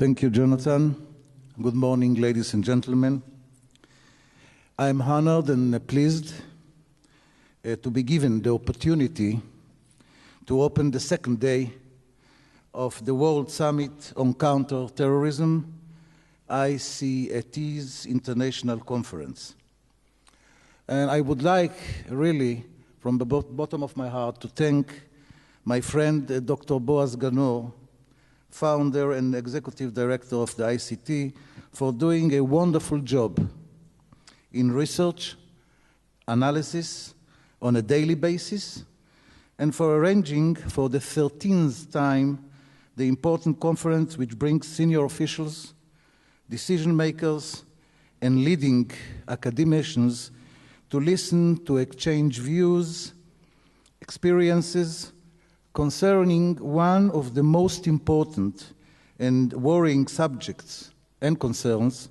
Thank you, Jonathan. Good morning, ladies and gentlemen. I am honored and pleased to be given the opportunity to open the second day of the World Summit on Counter-Terrorism, ICT's International Conference. And I would like, really, from the bottom of my heart, to thank my friend, Dr. Boaz Ganor, founder and executive director of the ICT, for doing a wonderful job in research, analysis on a daily basis, and for arranging for the 13th time the important conference which brings senior officials, decision makers, and leading academicians to listen, to exchange views, experiences concerning one of the most important and worrying subjects and concerns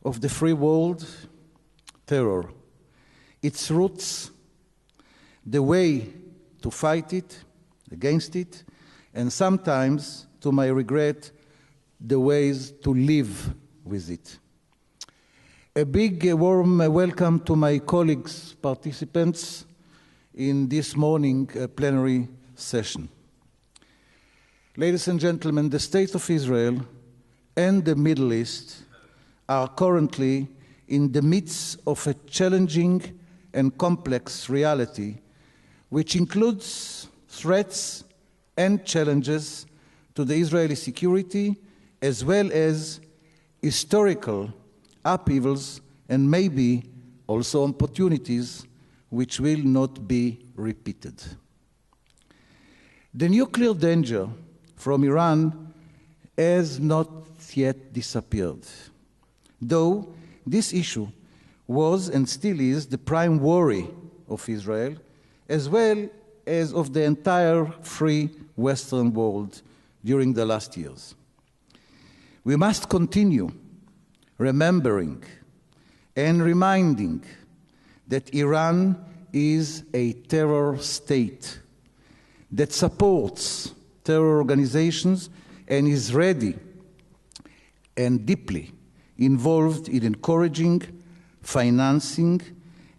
of the free world, terror. Its roots, the way to fight it, against it, and sometimes, to my regret, the ways to live with it. A big, warm welcome to my colleagues, participants in this morning plenary session. Ladies and gentlemen, the State of Israel and the Middle East are currently in the midst of a challenging and complex reality, which includes threats and challenges to the Israeli security, as well as historical upheavals and maybe also opportunities which will not be repeated. The nuclear danger from Iran has not yet disappeared, though this issue was and still is the prime worry of Israel, as well as of the entire free Western world during the last years. We must continue remembering and reminding that Iran is a terror state that supports terror organizations and is ready and deeply involved in encouraging, financing,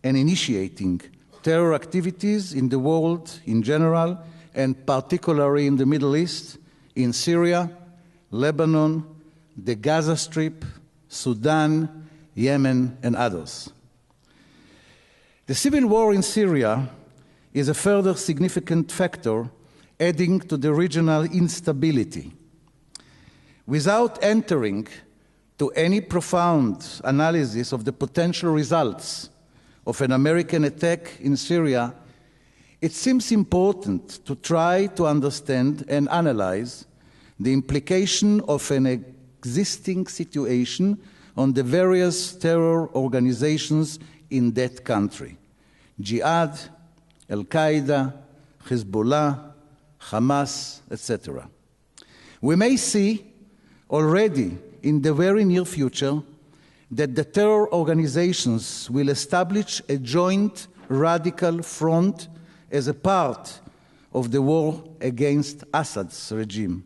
and initiating terror activities in the world in general, and particularly in the Middle East, in Syria, Lebanon, the Gaza Strip, Sudan, Yemen, and others. The civil war in Syria is a further significant factor adding to the regional instability. Without entering to any profound analysis of the potential results of an American attack in Syria, it seems important to try to understand and analyze the implication of an existing situation on the various terror organizations in that country: Jihad, Al-Qaeda, Hezbollah, Hamas, etc. We may see already in the very near future that the terror organizations will establish a joint radical front as a part of the war against Assad's regime.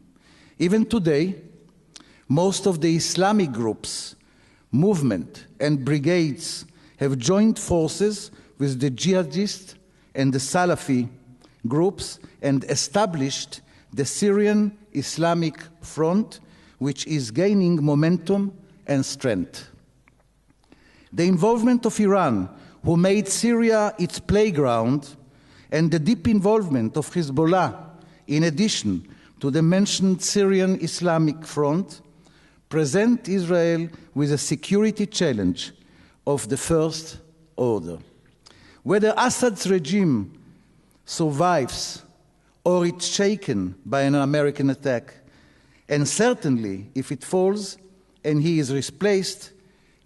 Even today, most of the Islamic groups, movement, and brigades have joined forces with the jihadists and the Salafi groups and established the Syrian Islamic Front, which is gaining momentum and strength. The involvement of Iran, who made Syria its playground, and the deep involvement of Hezbollah, in addition to the mentioned Syrian Islamic Front, present Israel with a security challenge of the first order. Whether Assad's regime survives or it's shaken by an American attack, and certainly if it falls and he is replaced,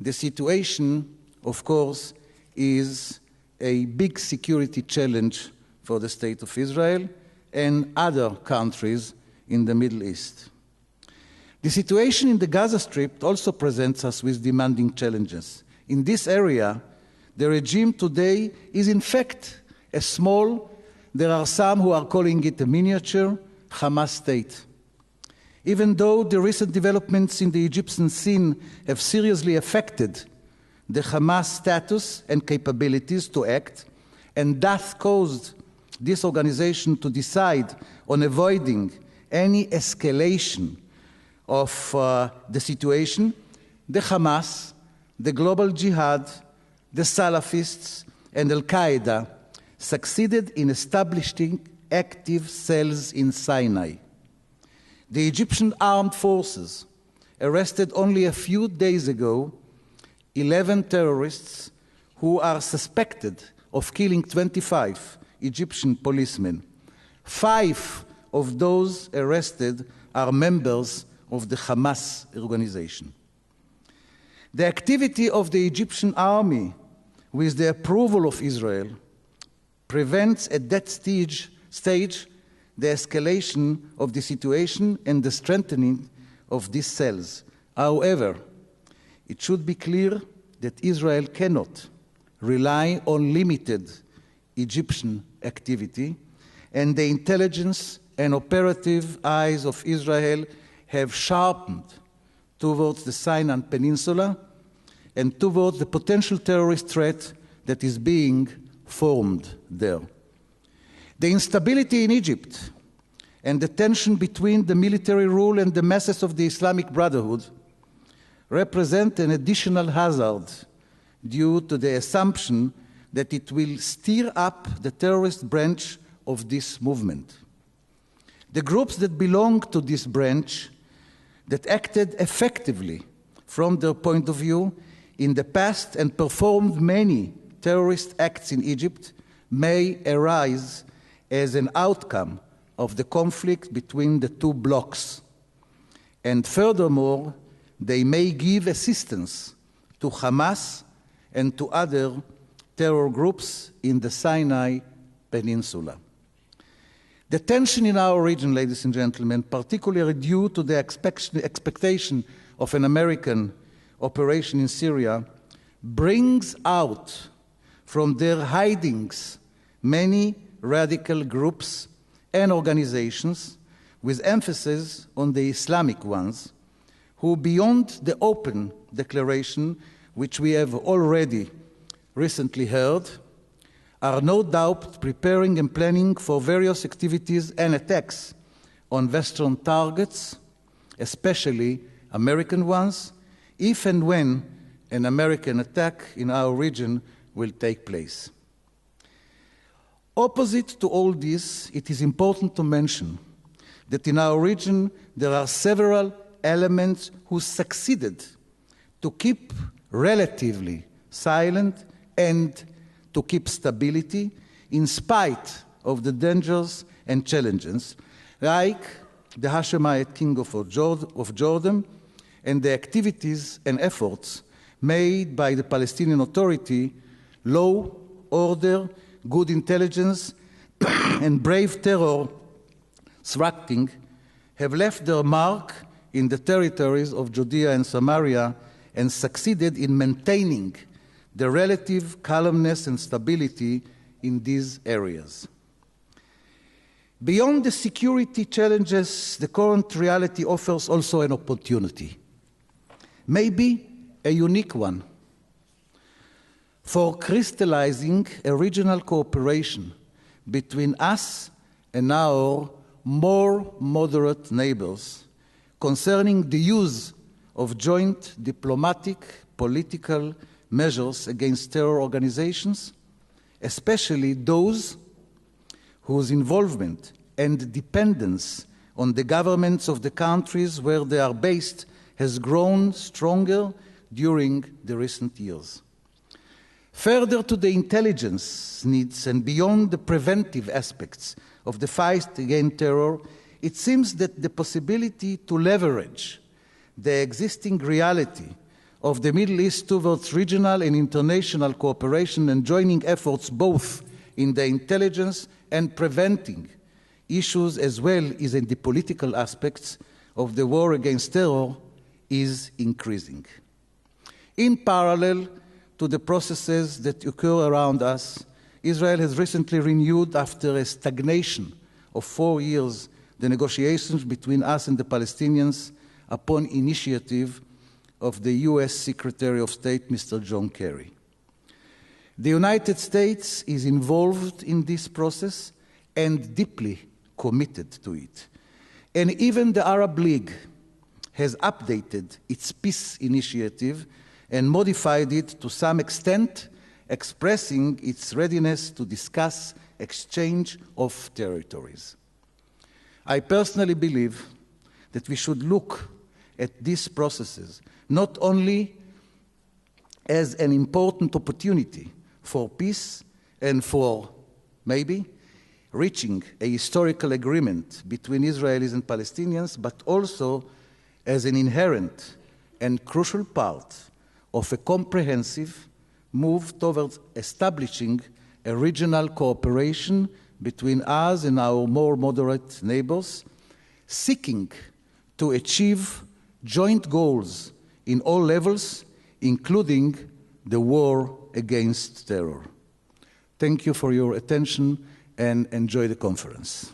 the situation, of course, is a big security challenge for the State of Israel and other countries in the Middle East. The situation in the Gaza Strip also presents us with demanding challenges. In this area, the regime today is in fact a small, there are some who are calling it a miniature, Hamas state. Even though the recent developments in the Egyptian scene have seriously affected the Hamas status and capabilities to act, and thus caused this organization to decide on avoiding any escalation of the situation, the Hamas, the global jihad, the Salafists, and Al-Qaeda succeeded in establishing active cells in Sinai. The Egyptian armed forces arrested only a few days ago 11 terrorists who are suspected of killing 25 Egyptian policemen. 5 of those arrested are members of the Hamas organization. The activity of the Egyptian army, with the approval of Israel, prevents at that stage the escalation of the situation and the strengthening of these cells. However, it should be clear that Israel cannot rely on limited Egyptian activity, and the intelligence and operative eyes of Israel have sharpened towards the Sinai Peninsula and towards the potential terrorist threat that is being formed there. The instability in Egypt and the tension between the military rule and the masses of the Islamic Brotherhood represent an additional hazard due to the assumption that it will stir up the terrorist branch of this movement. The groups that belong to this branch, that acted effectively from their point of view in the past and performed many terrorist acts in Egypt, may arise as an outcome of the conflict between the two blocs. And furthermore, they may give assistance to Hamas and to other terror groups in the Sinai Peninsula. The tension in our region, ladies and gentlemen, particularly due to the expectation of an American operation in Syria, brings out from their hidings many radical groups and organizations, with emphasis on the Islamic ones, who, beyond the open declaration, which we have already recently heard, are no doubt preparing and planning for various activities and attacks on Western targets, especially American ones, if and when an American attack in our region will take place. Opposite to all this, it is important to mention that in our region there are several elements who succeeded to keep relatively silent and to keep stability in spite of the dangers and challenges, like the Hashemite king of Jordan and the activities and efforts made by the Palestinian Authority, law, order, good intelligence, and brave terror thrusting have left their mark in the territories of Judea and Samaria and succeeded in maintaining the relative calmness and stability in these areas. Beyond the security challenges, the current reality offers also an opportunity, maybe a unique one, for crystallizing a regional cooperation between us and our more moderate neighbors concerning the use of joint diplomatic, political measures against terror organizations, especially those whose involvement and dependence on the governments of the countries where they are based has grown stronger during the recent years. Further to the intelligence needs and beyond the preventive aspects of the fight against terror, it seems that the possibility to leverage the existing reality of the Middle East towards regional and international cooperation and joining efforts both in the intelligence and preventing issues as well as in the political aspects of the war against terror is increasing. In parallel to the processes that occur around us, Israel has recently renewed, after a stagnation of 4 years, the negotiations between us and the Palestinians upon initiative of the US Secretary of State, Mr. John Kerry. The United States is involved in this process and deeply committed to it. And even the Arab League has updated its peace initiative and modified it to some extent, expressing its readiness to discuss exchange of territories. I personally believe that we should look at these processes not only as an important opportunity for peace and for maybe reaching a historical agreement between Israelis and Palestinians, but also as an inherent and crucial part of a comprehensive move towards establishing a regional cooperation between us and our more moderate neighbors, seeking to achieve joint goals in all levels, including the war against terror. Thank you for your attention and enjoy the conference.